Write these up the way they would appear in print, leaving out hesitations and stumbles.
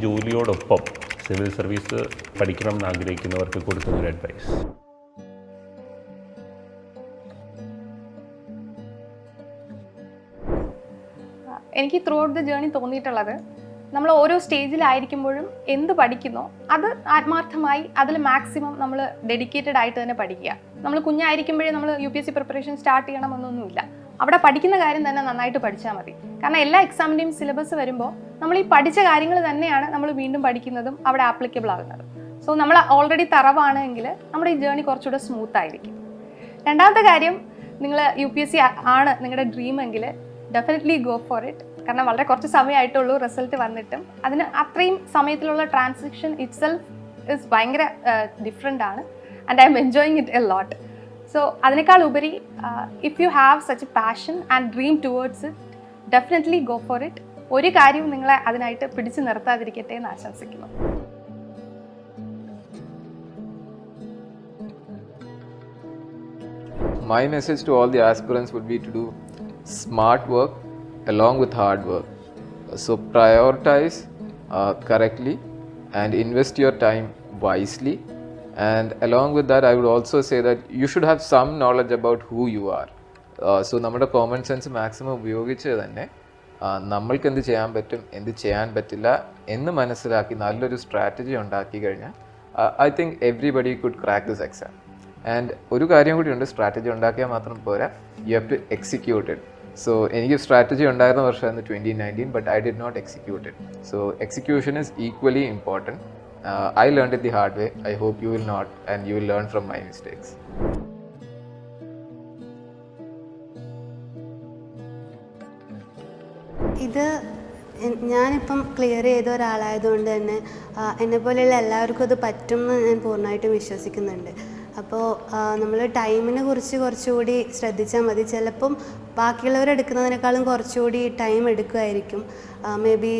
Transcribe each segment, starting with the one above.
ജോലിയോടൊപ്പം civil service പഠിക്കണം എന്ന് ആഗ്രഹിക്കുന്നവർക്ക് കൊടുക്കുന്നൊരു അഡ്വൈസ്? എനിക്ക് ത്രൂ ഔട്ട് ദ ജേർണി തോന്നിയിട്ടുള്ളത്, നമ്മൾ ഓരോ സ്റ്റേജിലായിരിക്കുമ്പോഴും എന്ത് പഠിക്കുന്നോ അത് ആത്മാർത്ഥമായി അതിൽ മാക്സിമം നമ്മൾ ഡെഡിക്കേറ്റഡ് ആയിട്ട് തന്നെ പഠിക്കുക. നമ്മൾ കുഞ്ഞായിരിക്കുമ്പോഴേ നമ്മൾ UPSC പ്രിപ്പറേഷൻ സ്റ്റാർട്ട് ചെയ്യണമെന്നൊന്നുമില്ല. അവിടെ പഠിക്കുന്ന കാര്യം തന്നെ നന്നായിട്ട് പഠിച്ചാൽ മതി. കാരണം എല്ലാ എക്സാമിൻ്റെയും സിലബസ് വരുമ്പോൾ നമ്മൾ ഈ പഠിച്ച കാര്യങ്ങൾ തന്നെയാണ് നമ്മൾ വീണ്ടും പഠിക്കുന്നതും അവിടെ ആപ്ലിക്കബിൾ ആകുന്നതും. സോ നമ്മൾ ഓൾറെഡി തറവാണെങ്കിൽ നമ്മുടെ ഈ ജേർണി കുറച്ചുകൂടെ സ്മൂത്ത് ആയിരിക്കും. രണ്ടാമത്തെ കാര്യം, നിങ്ങൾ UPSC ആണ് നിങ്ങളുടെ ഡ്രീം എങ്കിൽ ഡെഫിനറ്റ്ലി ഗോ ഫോർ ഇറ്റ്. കാരണം വളരെ കുറച്ച് സമയമായിട്ടുള്ളൂ റിസൾട്ട് വന്നിട്ടും അതിന് അത്രയും സമയത്തിലുള്ള ട്രാൻസാക്ഷൻ ഇറ്റ് സെൽഫ് ഇസ് ഭയങ്കര ഡിഫറെൻ്റ് ആണ്. And I M enjoying it a lot. So അതിനേക്കാൾ ഉപരി if you have such A passion and dream towards it, definitely go for it. ഒരു കാര്യവും നിങ്ങളെ അതിനായിട്ട് പിടിച്ചു നിർത്താതിരിക്കട്ടെ എന്ന് ആശംസിക്കുന്നു. My message to all the aspirants would be to do smart work along with hard work. So prioritize correctly and invest your time wisely. And along with that, I would also say that you should have some knowledge about who you are. So നമ്മുടെ common sense maximum ഉപയോഗിച്ച് തന്നെ നമ്മൾക്ക് എന്ത് ചെയ്യാൻ പറ്റും, എന്ത് ചെയ്യാൻ പറ്റില്ല എന്ന് മനസ്സിലാക്കി നല്ലൊരു സ്ട്രാറ്റജി ഉണ്ടാക്കി കഴിഞ്ഞാൽ I think everybody could crack this exam. And ഒരു കാര്യം കൂടിയുണ്ട്, സ്ട്രാറ്റജി ഉണ്ടാക്കിയാൽ മാത്രം പോരാ, you have to execute it. So എനിക്ക് സ്ട്രാറ്റജി ഉണ്ടായിരുന്ന വർഷമായിരുന്നു 2019, but I did not execute it. So execution is equally important. I learned it the hard way. I hope you will not, and you will learn from my mistakes. ഇത് ഞാനിപ്പം clear ചെയ്ത ഒരാളായതുകൊണ്ട് തന്നെ എന്നെപ്പോലെയുള്ള എല്ലാവർക്കും അത് പറ്റുമെന്ന് ഞാൻ പൂർണ്ണമായിട്ടും വിശ്വസിക്കുന്നുണ്ട്. അപ്പോൾ നമ്മൾ ടൈമിനെ കുറിച്ച് കുറച്ചുകൂടി ശ്രദ്ധിച്ചാൽ മതി. ചിലപ്പം ബാക്കിയുള്ളവരെടുക്കുന്നതിനേക്കാളും കുറച്ചുകൂടി ടൈം എടുക്കുമായിരിക്കും. മേ ബി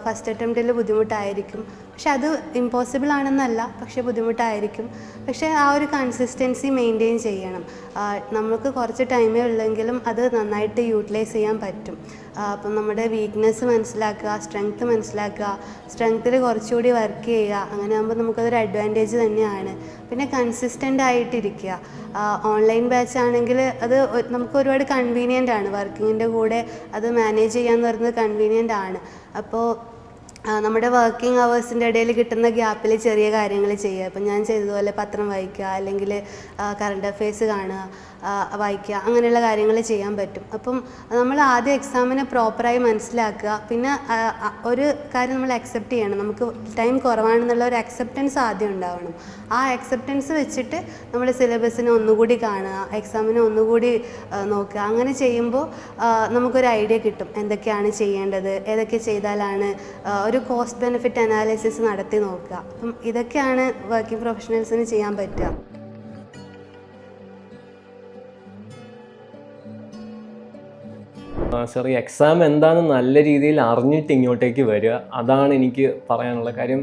ഫസ്റ്റ് അറ്റംപ്റ്റിൽ ബുദ്ധിമുട്ടായിരിക്കും. പക്ഷെ അത് ഇമ്പോസിബിൾ ആണെന്നല്ല, പക്ഷേ ബുദ്ധിമുട്ടായിരിക്കും. പക്ഷേ ആ ഒരു കൺസിസ്റ്റൻസി മെയിൻറ്റെയിൻ ചെയ്യണം. നമുക്ക് കുറച്ച് ടൈമേ ഉള്ളെങ്കിലും അത് നന്നായിട്ട് യൂട്ടിലൈസ് ചെയ്യാൻ പറ്റും. അപ്പം നമ്മുടെ വീക്ക്നെസ് മനസ്സിലാക്കുക, സ്ട്രെങ്ത്ത് മനസ്സിലാക്കുക, സ്ട്രെങ്ത്തിൽ കുറച്ചുകൂടി വർക്ക് ചെയ്യുക. അങ്ങനെ ആകുമ്പോൾ നമുക്കതൊരു അഡ്വാൻറ്റേജ് തന്നെയാണ്. പിന്നെ കൺസിസ്റ്റൻ്റ് ആയിട്ടിരിക്കുക. ഓൺലൈൻ ബാച്ച് ആണെങ്കിൽ അത് നമുക്ക് ഒരുപാട് കൺവീനിയൻ്റ് ആണ്. വർക്കിങ്ങിൻ്റെ കൂടെ അത് മാനേജ് ചെയ്യാമെന്ന് പറയുന്നത് കൺവീനിയൻ്റ് ആണ്. അപ്പോൾ നമ്മുടെ വർക്കിംഗ് അവേഴ്സിൻ്റെ ഇടയിൽ കിട്ടുന്ന ഗ്യാപ്പിൽ ചെറിയ കാര്യങ്ങൾ ചെയ്യുക. ഇപ്പം ഞാൻ ചെയ്തതുപോലെ പത്രം വായിക്കുക, അല്ലെങ്കിൽ കറണ്ട് അഫെയർസ് കാണുക, വായിക്കുക, അങ്ങനെയുള്ള കാര്യങ്ങൾ ചെയ്യാൻ പറ്റും. അപ്പം നമ്മൾ ആദ്യം എക്സാമിനെ പ്രോപ്പറായി മനസ്സിലാക്കുക. പിന്നെ ഒരു കാര്യം നമ്മൾ അക്സെപ്റ്റ് ചെയ്യണം, നമുക്ക് ടൈം കുറവാണെന്നുള്ള ഒരു അക്സെപ്റ്റൻസ് ആദ്യം ഉണ്ടാവണം. ആ അക്സെപ്റ്റൻസ് വെച്ചിട്ട് നമ്മൾ സിലബസിനെ ഒന്നുകൂടി കാണുക, എക്സാമിനെ ഒന്നുകൂടി നോക്കുക. അങ്ങനെ ചെയ്യുമ്പോൾ നമുക്കൊരു ഐഡിയ കിട്ടും എന്തൊക്കെയാണ് ചെയ്യേണ്ടത്, ഏതൊക്കെ ചെയ്താലാണ്. ഒരു കോസ്റ്റ് ബെനിഫിറ്റ് അനാലിസിസ് നടത്തി നോക്കുക. അപ്പം ഇതൊക്കെയാണ് വർക്കിംഗ് പ്രൊഫഷണൽസിന് ചെയ്യാൻ പറ്റുക. സർ, ഈ എക്സാം എന്താണെന്ന് നല്ല രീതിയിൽ അറിഞ്ഞിട്ട് ഇങ്ങോട്ടേക്ക് വരിക, അതാണ് എനിക്ക് പറയാനുള്ള കാര്യം.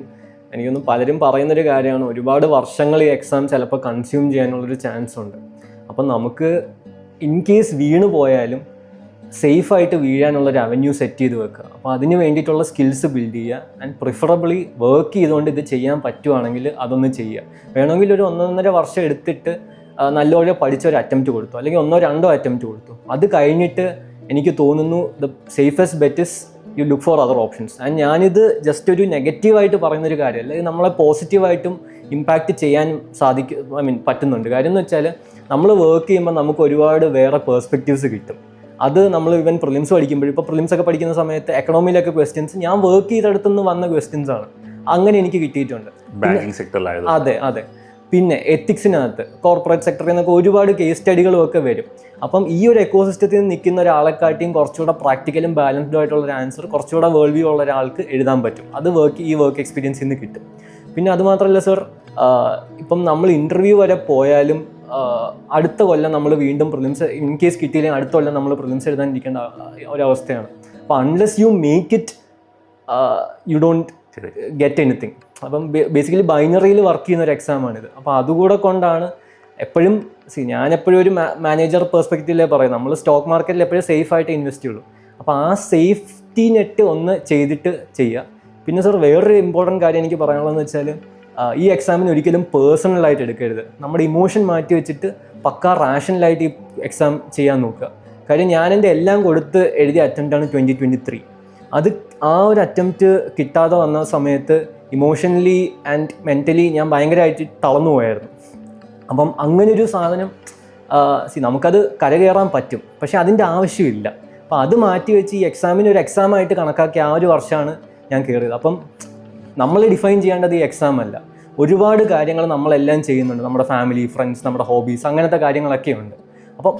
എനിക്കൊന്നും പലരും പറയുന്നൊരു കാര്യമാണ്, ഒരുപാട് വർഷങ്ങൾ ഈ എക്സാം ചിലപ്പോൾ കൺസ്യൂം ചെയ്യാനുള്ളൊരു ചാൻസ് ഉണ്ട്. അപ്പം നമുക്ക് ഇൻ കേസ് വീണ് പോയാലും സേഫായിട്ട് വീഴാനുള്ളൊരു അവന്യൂ സെറ്റ് ചെയ്ത് വെക്കുക. അപ്പോൾ അതിന് വേണ്ടിയിട്ടുള്ള സ്കിൽസ് ബിൽഡ് ചെയ്യുക. ആൻഡ് പ്രിഫറബിളി വർക്ക് ചെയ്തുകൊണ്ട് ഇത് ചെയ്യാൻ പറ്റുവാണെങ്കിൽ അതൊന്ന് ചെയ്യുക. വേണമെങ്കിൽ ഒരു 1.5 വർഷം എടുത്തിട്ട് നല്ലപോലെ പഠിച്ച ഒരു അറ്റംപ്റ്റ് കൊടുത്തു, അല്ലെങ്കിൽ 1-2 അറ്റംപ്റ്റ് കൊടുത്തു. അത് കഴിഞ്ഞിട്ട് എനിക്ക് തോന്നുന്നു the safest bet is you look for other options. And ഞാനിത് ജസ്റ്റ് ഒരു നെഗറ്റീവായിട്ട് പറയുന്നൊരു കാര്യമല്ല, ഇത് നമ്മളെ പോസിറ്റീവായിട്ടും ഇമ്പാക്റ്റ് ചെയ്യാൻ പറ്റുന്നുണ്ട്. കാര്യം എന്ന് വെച്ചാൽ നമ്മൾ വർക്ക് ചെയ്യുമ്പോൾ നമുക്ക് ഒരുപാട് വേറെ പേഴ്സ്പെക്റ്റീവ്സ് കിട്ടും. അത് നമ്മൾ ഈവൻ പ്രിലിംസ് പഠിക്കുമ്പോൾ, ഇപ്പോൾ പ്രിലിംസ് ഒക്കെ പഠിക്കുന്ന സമയത്ത് എക്കണോമിയിലൊക്കെ ക്വസ്റ്റ്യൻസ് ഞാൻ വർക്ക് ചെയ്തെടുത്തുനിന്ന് വന്ന ക്വസ്റ്റ്യൻസ് ആണ്, അങ്ങനെ എനിക്ക് കിട്ടിയിട്ടുണ്ട്. ബാങ്കിങ് സെക്ടറിലായത്. അതെ. പിന്നെ എത്തിക്സിനകത്ത്, കോർപ്പറേറ്റ് സെക്ടറിൽ നിന്നൊക്കെ ഒരുപാട് കേസ് സ്റ്റഡികളും ഒക്കെ വരും. അപ്പം ഈ ഒരു എക്കോസിസ്റ്റത്തിൽ നിൽക്കുന്ന ഒരാളെക്കാട്ടിയും കുറച്ചുകൂടെ പ്രാക്ടിക്കലും ബാലൻസ്ഡും ആയിട്ടുള്ള ഒരു ആൻസർ കുറച്ചുകൂടെ വേൾഡ് വ്യൂ ഉള്ള ഒരാൾക്ക് എഴുതാൻ പറ്റും. അത് ഈ വർക്ക് എക്സ്പീരിയൻസിൽ നിന്ന് കിട്ടും. പിന്നെ അതുമാത്രമല്ല സർ, ഇപ്പം നമ്മൾ ഇൻ്റർവ്യൂ വരെ പോയാലും അടുത്ത കൊല്ലം നമ്മൾ വീണ്ടും പ്രിലിംസ് ഇൻ കേസ് കിട്ടിയില്ലെങ്കിൽ അടുത്ത കൊല്ലം നമ്മൾ പ്രിലിംസ് എഴുതാനിരിക്കേണ്ട ഒരവസ്ഥയാണ്. അപ്പോൾ unless you make it you don't get anything. അപ്പം ബേസിക്കലി ബൈനറിയിൽ വർക്ക് ചെയ്യുന്ന ഒരു എക്സാമാണിത്. അപ്പോൾ അതുകൂടെ കൊണ്ടാണ് എപ്പോഴും ഞാനെപ്പോഴും ഒരു മാനേജർ പെർസ്പെക്റ്റീവിലേ പറയും, നമ്മൾ സ്റ്റോക്ക് മാർക്കറ്റിൽ എപ്പോഴും സേഫായിട്ട് ഇൻവെസ്റ്റ് ചെയ്യുള്ളൂ. അപ്പോൾ ആ സേഫ്റ്റി നെറ്റ് ഒന്ന് ചെയ്തിട്ട് ചെയ്യുക. പിന്നെ സർ വേറൊരു ഇമ്പോർട്ടൻറ്റ് കാര്യം എനിക്ക് പറയാനുള്ളതെന്ന് വെച്ചാൽ ഈ എക്സാമിന് ഒരിക്കലും പേഴ്സണലായിട്ട് എടുക്കരുത്. നമ്മുടെ ഇമോഷൻ മാറ്റി വെച്ചിട്ട് പക്കാ റാഷണലായിട്ട് ഈ എക്സാം ചെയ്യാൻ നോക്കുക. കാര്യം ഞാൻ എൻ്റെ എല്ലാം കൊടുത്ത് എഴുതിയ അറ്റംപ്റ്റാണ് 2023. അത് ആ ഒരു അറ്റംപ്റ്റ് കിട്ടാതെ വന്ന സമയത്ത് ഇമോഷണലി ആൻഡ് മെൻ്റലി ഞാൻ ഭയങ്കരമായിട്ട് തളർന്നു പോയായിരുന്നു. അപ്പം അങ്ങനൊരു സാധനം നമുക്കത് കരകയറാൻ പറ്റും, പക്ഷെ അതിൻ്റെ ആവശ്യമില്ല. അപ്പോൾ അത് മാറ്റി വെച്ച് ഈ എക്സാമിന് ഒരു എക്സാമായിട്ട് കണക്കാക്കിയ ആ ഒരു വർഷമാണ് ഞാൻ കയറിയത്. അപ്പം നമ്മൾ ഡിഫൈൻ ചെയ്യേണ്ടത് ഈ എക്സാം അല്ല, ഒരുപാട് കാര്യങ്ങൾ നമ്മളെല്ലാം ചെയ്യുന്നുണ്ട്. നമ്മുടെ ഫാമിലി, ഫ്രണ്ട്സ്, നമ്മുടെ ഹോബീസ്, അങ്ങനത്തെ കാര്യങ്ങളൊക്കെ ഉണ്ട്. അപ്പം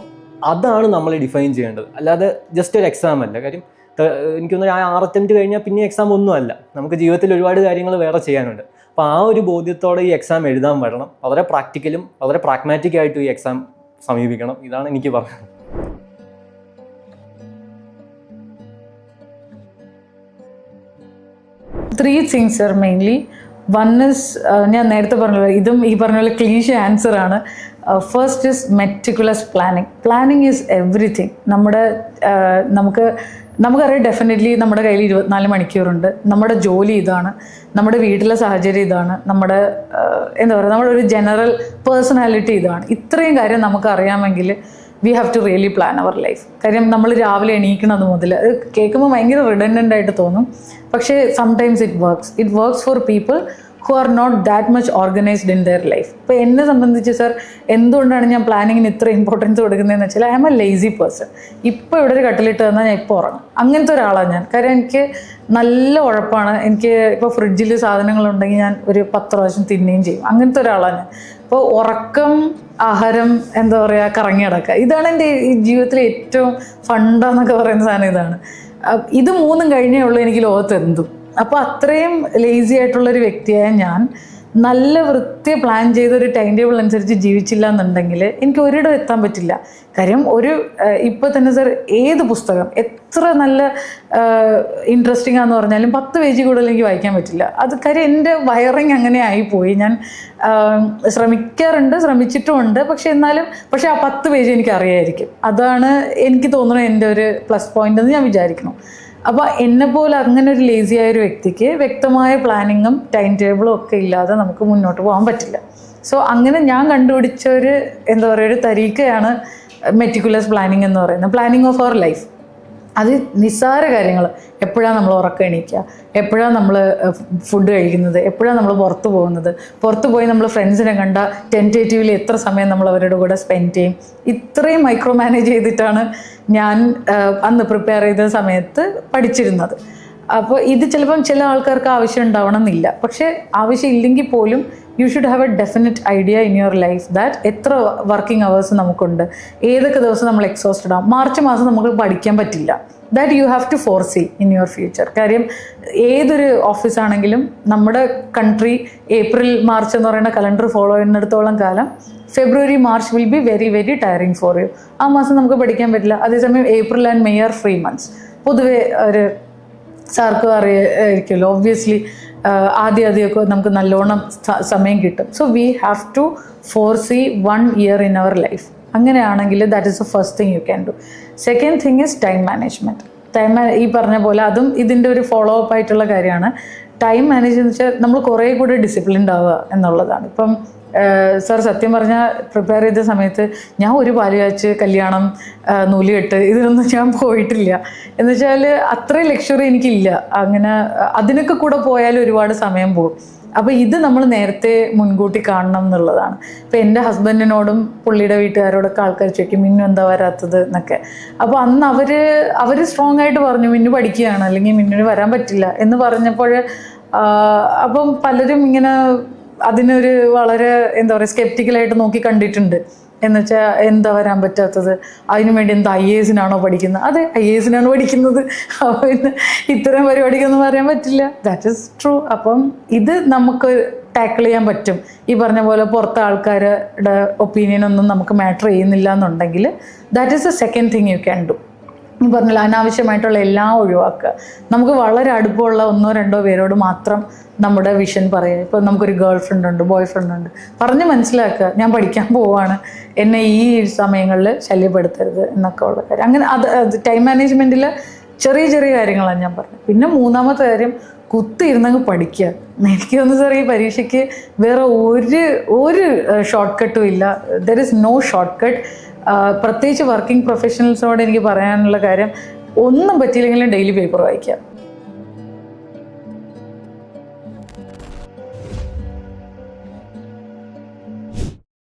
അതാണ് നമ്മൾ ഡിഫൈൻ ചെയ്യേണ്ടത്, അല്ലാതെ ജസ്റ്റ് ഒരു എക്സാം അല്ല. കാര്യം എനിക്കൊന്ന് ആ 6 അറ്റംപ്റ്റ് കഴിഞ്ഞാൽ പിന്നെ എക്സാം ഒന്നുമല്ല, നമുക്ക് ജീവിതത്തിൽ ഒരുപാട് കാര്യങ്ങൾ വേറെ ചെയ്യാനുണ്ട്. അപ്പോൾ ആ ഒരു ബോധ്യത്തോടെ ഈ എക്സാം എഴുതാൻ വരണം. വളരെ പ്രാക്ടിക്കലും വളരെ പ്രാഗ്മാറ്റിക് ആയിട്ടും ഈ എക്സാം സമീപിക്കണം. ഇതാണ് എനിക്ക് പറയുന്നത്. Three things are mainly. One is ഞാൻ നേരത്തെ പറഞ്ഞല്ലോ, ഇതും ഈ പറഞ്ഞ പോലെ ക്ലീഷ ആൻസർ ആണ്. First is meticulous planning. Planning is everything. നമുക്കറിയാം ഡെഫിനറ്റ്ലി നമ്മുടെ കയ്യിൽ 24 മണിക്കൂറുണ്ട്. നമ്മുടെ ജോലി ഇതാണ്, നമ്മുടെ വീട്ടിലെ സാഹചര്യം ഇതാണ്, നമ്മുടെ നമ്മുടെ ഒരു ജനറൽ പേഴ്സണാലിറ്റി ഇതാണ്. ഇത്രയും കാര്യം നമുക്ക് അറിയാമെങ്കിൽ we have to really plan our life. കാര്യം നമ്മൾ രാവിലെ എണീക്കണത് മുതൽ കേൾക്കുമ്പോൾ ഭയങ്കര റിഡൻഡൻ്റ് ആയിട്ട് തോന്നും, പക്ഷേ sometimes it works for people who are not that much organized in their life. ഇപ്പോൾ എന്നെ സംബന്ധിച്ച് സർ എന്തുകൊണ്ടാണ് ഞാൻ പ്ലാനിങ്ങിന് ഇത്ര ഇമ്പോർട്ടൻസ് കൊടുക്കുന്നതെന്ന് വെച്ചാൽ I am a lazy person. ഇപ്പോൾ ഇവിടെ ഒരു കട്ടിലിട്ട് തന്നാൽ ഞാൻ ഇപ്പോൾ ഉറങ്ങും, അങ്ങനത്തെ ഒരാളാണ് ഞാൻ. കാര്യം എനിക്ക് നല്ല ഉഴപ്പാണ്. എനിക്ക് ഇപ്പോൾ ഫ്രിഡ്ജിൽ സാധനങ്ങളുണ്ടെങ്കിൽ ഞാൻ ഒരു 10 പ്രാവശ്യം തിന്നുകയും ചെയ്യും, അങ്ങനത്തെ ഒരാളാണ് ഞാൻ. അപ്പോൾ ഉറക്കം, ആഹാരം, കറങ്ങി കിടക്കുക, ഇതാണ് എൻ്റെ ഈ ജീവിതത്തിലെ ഏറ്റവും ഫണ്ടെന്നൊക്കെ പറയുന്ന സാധനം ഇതാണ്. ഇത് 3 കഴിഞ്ഞേ ഉള്ളൂ എനിക്ക് ലോകത്ത് എന്തും. അപ്പോൾ അത്രയും ലേസി ആയിട്ടുള്ളൊരു വ്യക്തിയായ ഞാൻ നല്ല വൃത്തി പ്ലാൻ ചെയ്തൊരു ടൈം ടേബിൾ അനുസരിച്ച് ജീവിച്ചില്ല എന്നുണ്ടെങ്കിൽ എനിക്ക് ഒരിടം എത്താൻ പറ്റില്ല. കാര്യം ഇപ്പോൾ തന്നെ സർ ഏത് പുസ്തകം എത്ര നല്ല ഇൻട്രസ്റ്റിംഗ് ആണെന്ന് പറഞ്ഞാലും 10 പേജ് കൂടുതൽ എനിക്ക് വായിക്കാൻ പറ്റില്ല. അത് കാര്യം എൻ്റെ വയറിങ് അങ്ങനെ ആയിപ്പോയി. ഞാൻ ശ്രമിച്ചിട്ടുമുണ്ട്, പക്ഷെ ആ 10 പേജ് എനിക്ക് അറിയായിരിക്കും. അതാണ് എനിക്ക് തോന്നുന്നത് എൻ്റെ ഒരു പ്ലസ് പോയിന്റ് എന്ന് ഞാൻ വിചാരിക്കുന്നു. അപ്പോൾ എന്നെപ്പോലെ അങ്ങനെ ഒരു ലേസി ആയൊരു വ്യക്തിക്ക് വ്യക്തമായ പ്ലാനിങ്ങും ടൈം ടേബിളും ഒക്കെ ഇല്ലാതെ നമുക്ക് മുന്നോട്ട് പോകാൻ പറ്റില്ല. സോ അങ്ങനെ ഞാൻ കണ്ടുപിടിച്ച ഒരു തരീക്കയാണ് മെറ്റിക്കുലസ് പ്ലാനിങ് എന്ന് പറയുന്നത്. Planning of our life. അത് നിസ്സാര കാര്യങ്ങൾ, എപ്പോഴാണ് നമ്മൾ ഉറക്കം എണീക്കുക, എപ്പോഴാണ് നമ്മൾ ഫുഡ് കഴിക്കുന്നത്, എപ്പോഴാണ് നമ്മൾ പുറത്ത് പോയി നമ്മൾ ഫ്രണ്ട്സിനെ കണ്ട ടെൻറ്റേറ്റീവ്ലി എത്ര സമയം നമ്മൾ അവരുടെ കൂടെ സ്പെൻഡ് ചെയ്യും. ഇത്രയും മൈക്രോ മാനേജ് ചെയ്തിട്ടാണ് ഞാൻ അന്ന് പ്രിപ്പയർ ചെയ്ത സമയത്ത് പഠിച്ചിരുന്നത്. അപ്പോൾ ഇത് ചിലപ്പം ചില ആൾക്കാർക്ക് ആവശ്യം ഉണ്ടാവണം എന്നില്ല, പക്ഷേ ആവശ്യമില്ലെങ്കിൽ പോലും you should have A definite idea in your life that എത്ര വർക്കിംഗ് അവേഴ്സ് നമുക്കുണ്ട്, ഏതൊക്കെ ദിവസം നമ്മൾ എക്സോസ്റ്റഡ് ആവും. മാർച്ച് മാസം നമുക്ക് പഠിക്കാൻ പറ്റില്ല. That you have to foresee in your future. കാര്യം ഏതൊരു ഓഫീസാണെങ്കിലും നമ്മുടെ കൺട്രി ഏപ്രിൽ മാർച്ച് എന്ന് പറയുന്ന കലണ്ടർ ഫോളോ ചെയ്യുന്നിടത്തോളം കാലം February March will be very very tiring for you. ആ മാസം നമുക്ക് പഠിക്കാൻ പറ്റില്ല. അതേസമയം April and May are free months. പൊതുവെ ഒരു സാർക്കും അറിയായിരിക്കുമല്ലോ, ഒബ്വിയസ്ലി ആദ്യമൊക്കെ നമുക്ക് നല്ലോണം സമയം കിട്ടും. So we have to foresee 1 year in our life. അങ്ങനെയാണെങ്കിൽ that is the first thing you can do. Second thing is time management. ഈ പറഞ്ഞ പോലെ അതും ഇതിൻ്റെ ഒരു ഫോളോ അപ്പ് ആയിട്ടുള്ള കാര്യമാണ്. ടൈം മാനേജ് എന്ന് വെച്ചാൽ നമ്മൾ കുറേ കൂടെ ഡിസിപ്ലിൻഡ് ആവുക എന്നുള്ളതാണ്. ഇപ്പം സർ സത്യം പറഞ്ഞാൽ പ്രിപ്പയർ ചെയ്ത സമയത്ത് ഞാൻ ഒരു പാലുകാച്ച്, കല്യാണം, നൂലുകെട്ട് ഇതിനൊന്നും ഞാൻ പോയിട്ടില്ല. എന്ന് വെച്ചാൽ അത്രയും ലക്ഷറി എനിക്കില്ല. അങ്ങനെ അതിനൊക്കെ കൂടെ പോയാലും ഒരുപാട് സമയം പോകും. അപ്പോൾ ഇത് നമ്മൾ നേരത്തെ മുൻകൂട്ടി കാണണം എന്നുള്ളതാണ്. ഇപ്പോൾ എൻ്റെ ഹസ്ബൻഡിനോടും പുള്ളിയുടെ വീട്ടുകാരോടൊക്കെ ആൾക്കാർ ചോദിക്കും മിന്നു എന്താ വരാത്തത് എന്നൊക്കെ. അപ്പോൾ അന്ന് അവർ സ്ട്രോങ് ആയിട്ട് പറഞ്ഞു മിന്നു പഠിക്കുകയാണ്, അല്ലെങ്കിൽ മിന്നുവിന് വരാൻ പറ്റില്ല എന്ന് പറഞ്ഞപ്പോൾ അപ്പം പലരും ഇങ്ങനെ അതിനൊരു വളരെ സ്കെപ്റ്റിക്കലായിട്ട് നോക്കി കണ്ടിട്ടുണ്ട്. എന്നുവെച്ചാൽ എന്താ വരാൻ പറ്റാത്തത്, അതിനു വേണ്ടി എന്താ IAS-നാണോ പഠിക്കുന്നത്? അതെ, IAS-നാണ് പഠിക്കുന്നത്. അപ്പോൾ പിന്നെ ഇത്തരം പരിപാടിക്കൊന്നും പറയാൻ പറ്റില്ല. That is true. അപ്പം ഇത് നമുക്ക് ടാക്കിൾ ചെയ്യാൻ പറ്റും. ഈ പറഞ്ഞ പോലെ പുറത്തെ ആൾക്കാരുടെ ഒപ്പീനിയനൊന്നും നമുക്ക് മാറ്റർ ചെയ്യുന്നില്ല എന്നുണ്ടെങ്കിൽ that is the second thing you can do. ഈ പറഞ്ഞില്ല, അനാവശ്യമായിട്ടുള്ള എല്ലാം ഒഴിവാക്കുക. നമുക്ക് വളരെ അടുപ്പമുള്ള 1-2 പേരോട് മാത്രം നമ്മുടെ വിഷൻ പറയുക. ഇപ്പോൾ നമുക്കൊരു ഗേൾ ഫ്രണ്ട് ഉണ്ട്, ബോയ് ഫ്രണ്ട് ഉണ്ട്, പറഞ്ഞ് മനസ്സിലാക്കുക ഞാൻ പഠിക്കാൻ പോവാണ്, എന്നെ ഈ സമയങ്ങളിൽ ശല്യപ്പെടുത്തരുത് എന്നൊക്കെ ഉള്ള കാര്യം. അങ്ങനെ അത് ടൈം മാനേജ്മെൻറ്റിൽ ചെറിയ ചെറിയ കാര്യങ്ങളാണ് ഞാൻ പറഞ്ഞത്. പിന്നെ മൂന്നാമത്തെ കാര്യം കുത്തിയിരുന്നങ്ങ് പഠിക്കുക. എനിക്ക് തോന്നുന്നു സാർ, ഈ പരീക്ഷയ്ക്ക് വേറെ ഒരു ഷോർട്ട് കട്ടും ഇല്ല. There is no shortcut. പ്രത്യേകിച്ച് വർക്കിംഗ് പ്രൊഫഷണൽസോട് എനിക്ക് പറയാനുള്ള കാര്യം, ഒന്നും പറ്റിയില്ലെങ്കിലും ഡെയിലി പേപ്പർ വായിക്കുക.